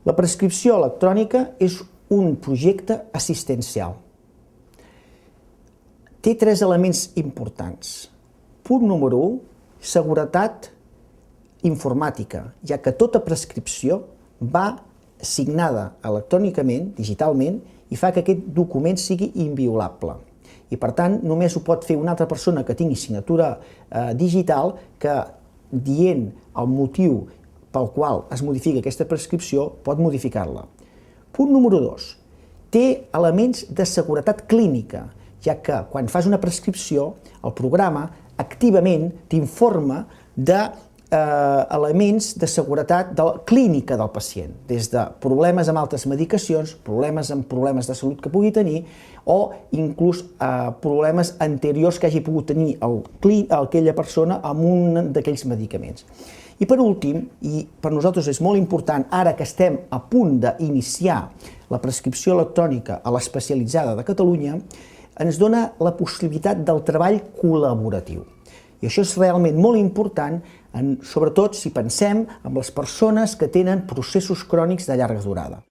La prescripció electrònica és un projecte assistencial. Té 3 elements importants. Punt número 1, seguretat informàtica, ja que tota prescripció va signada electrònicament, digitalment, i fa que aquest document sigui inviolable. I per tant, només ho pot fer una altra persona que tingui signatura digital que, dient el motiu pel qual es modifica aquesta prescripció, pot modificar-la. Punt número 2. Té elements de seguretat clínica, ja que quan fas una prescripció, el programa activament t'informa d'elements de seguretat clínica del pacient, des de problemes amb altres medicacions, problemes de salut que pugui tenir, o inclús problemes anteriors que hagi pogut tenir aquella persona amb un d'aquells medicaments. I per últim, i per nosaltres és molt important, ara que estem a punt d'iniciar la prescripció electrònica a l'especialitzada de Catalunya, ens dona la possibilitat del treball col·laboratiu. I això és realment molt important, sobretot si pensem en les persones que tenen processos crònics de llarga durada.